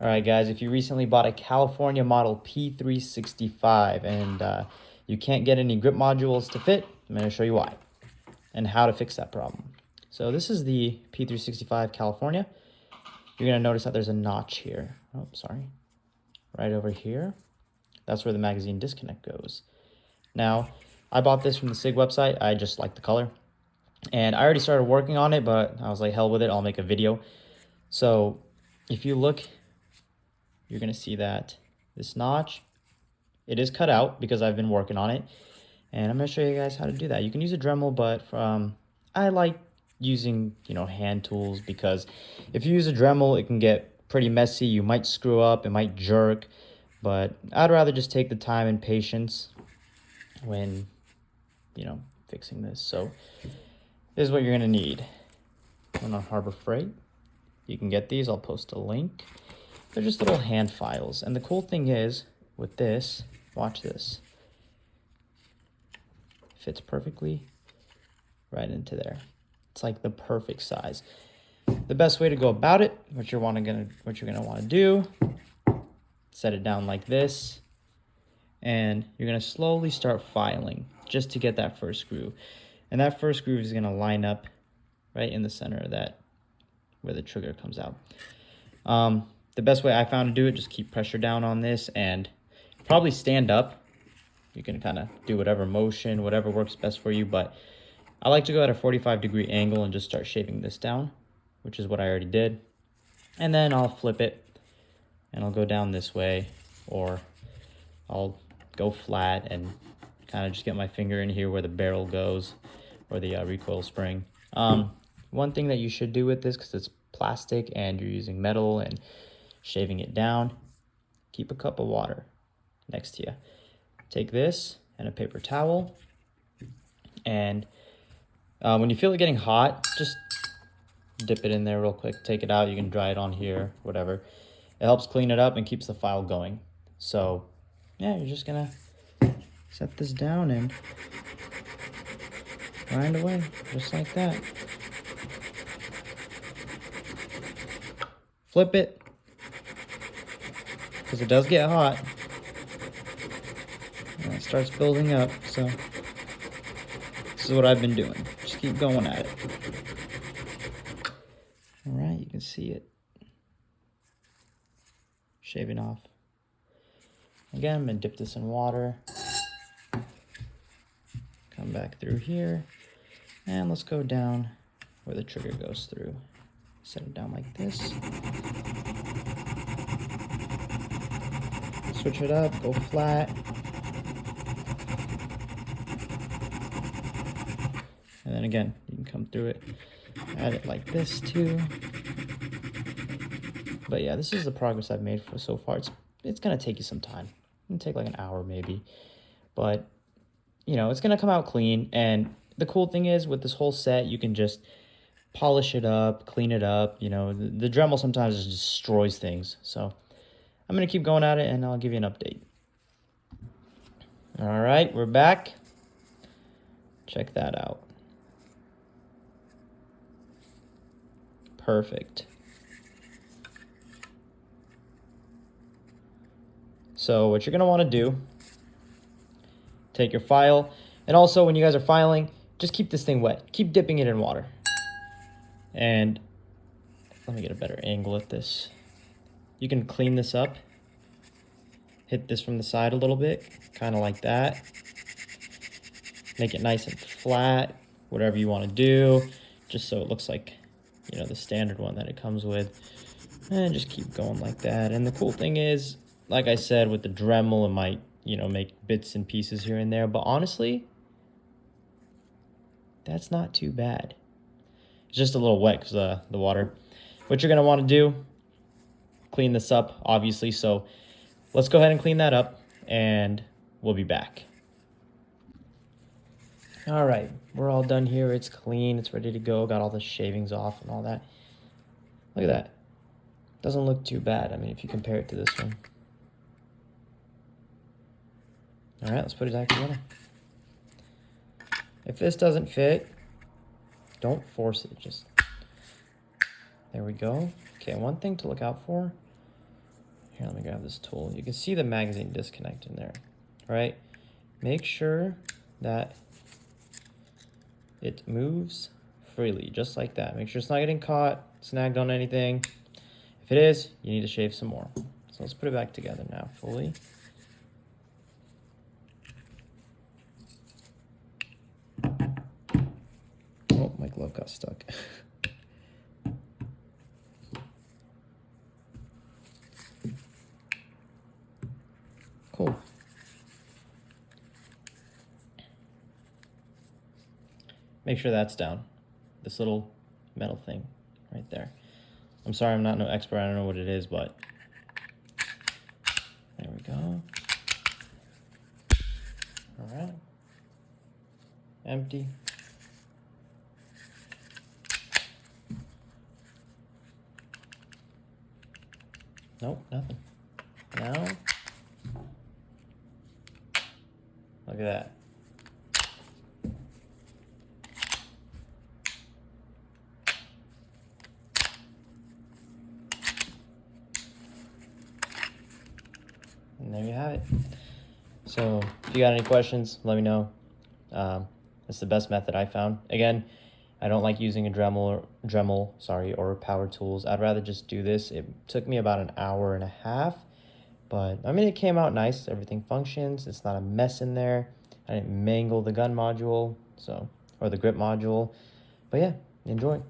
All right, guys, if you recently bought a California model P365 and you can't get any grip modules to fit, I'm going to show you why and how to fix that problem. So this is the P365 California. You're going to notice that there's a notch here. Oh, sorry. Right over here. That's where the magazine disconnect goes. Now, I bought this from the SIG website. I just like the color. And I already started working on it, but I was like, hell with it. I'll make a video. So if you look, you're going to see that this notch, it is cut out because I've been working on it. And I'm going to show you guys how to do that. You can use a Dremel, but I like using, hand tools, because if you use a Dremel, it can get pretty messy. You might screw up, it might jerk, but I'd rather just take the time and patience when, fixing this. So this is what you're going to need. One on Harbor Freight. You can get these. I'll post a link. They're just little hand files. And the cool thing is, with this, watch this. Fits perfectly right into there. It's like the perfect size. The best way to go about it, what you're gonna want to do, set it down like this, and you're gonna slowly start filing just to get that first groove. And that first groove is gonna line up right in the center of that, where the trigger comes out. The best way I found to do it, just keep pressure down on this and probably stand up. You can kind of do whatever motion, whatever works best for you, but I like to go at a 45-degree angle and just start shaving this down, which is what I already did. And then I'll flip it and I'll go down this way, or I'll go flat and kind of just get my finger in here where the barrel goes, or the recoil spring. One thing that you should do with this, because it's plastic and you're using metal and shaving it down, keep a cup of water next to you. Take this and a paper towel, and when you feel it getting hot, just dip it in there real quick, take it out. You can dry it on here, whatever. It helps clean it up and keeps the file going. So yeah, you're just gonna set this down and grind away just like that. Flip it, because it does get hot and it starts building up. So this is what I've been doing. Just keep going at it. All right, you can see it shaving off. Again, I'm gonna dip this in water, come back through here, and let's go down where the trigger goes through. Set it down like this. Switch it up, go flat. And then again, you can come through it, add it like this too. But yeah, this is the progress I've made for so far. It's gonna take you some time. It's gonna take like an hour maybe. But it's gonna come out clean. And the cool thing is, with this whole set, you can just polish it up, clean it up. The Dremel sometimes just destroys things. So I'm gonna keep going at it and I'll give you an update. All right, we're back. Check that out. Perfect. So what you're gonna wanna do, take your file, and also when you guys are filing, just keep this thing wet. Keep dipping it in water. And let me get a better angle at this. You can clean this up. Hit this from the side a little bit, kind of like that. Make it nice and flat, whatever you want to do, just so it looks like, the standard one that it comes with. And just keep going like that. And the cool thing is, like I said, with the Dremel, it might, make bits and pieces here and there. But honestly, that's not too bad. It's just a little wet because the water. What you're going to want to do, clean this up, obviously. So let's go ahead and clean that up, and we'll be back. All right, we're all done here. It's clean. It's ready to go. Got all the shavings off and all that. Look at that. Doesn't look too bad. I mean, if you compare it to this one. All right, let's put it back together. If this doesn't fit, don't force it. Just, there we go. Okay, one thing to look out for Here, let me grab this tool. You can see the magazine disconnect in there, all right? Make sure that it moves freely, just like that. Make sure it's not getting caught, snagged on anything. If it is, you need to shave some more. So let's put it back together now, fully. Oh, my glove got stuck. Cool. Make sure that's down. This little metal thing right there. I'm sorry, I'm not no expert. I don't know what it is, but there we go. All right. Empty. Nope, nothing. Now, look at that. And there you have it. So if you got any questions, let me know. It's the best method I found. Again, I don't like using a Dremel, or power tools. I'd rather just do this. It took me about an hour and a half, but I mean, it came out nice. Everything functions. It's not a mess in there. I didn't mangle the gun module, or the grip module. But yeah, enjoy.